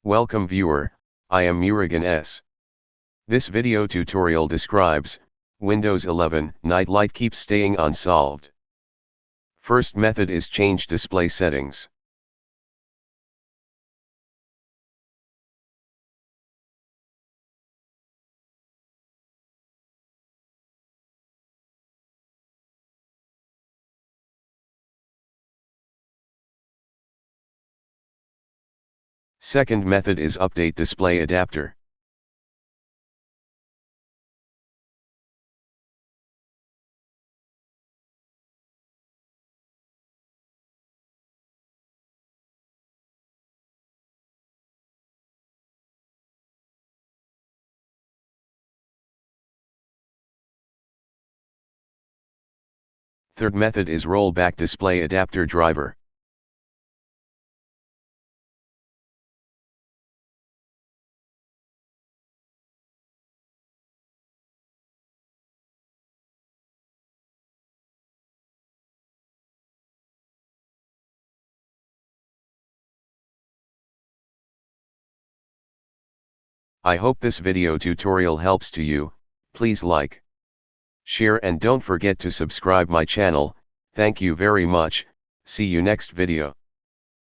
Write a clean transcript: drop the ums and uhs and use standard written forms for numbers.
Welcome viewer, I am Murugan S. This video tutorial describes Windows 11 night light keeps staying unsolved. First method is change display settings. Second method is update display adapter. Third method is rollback display adapter driver. I hope this video tutorial helps to you. Please like, share and don't forget to subscribe my channel. Thank you very much. See you next video.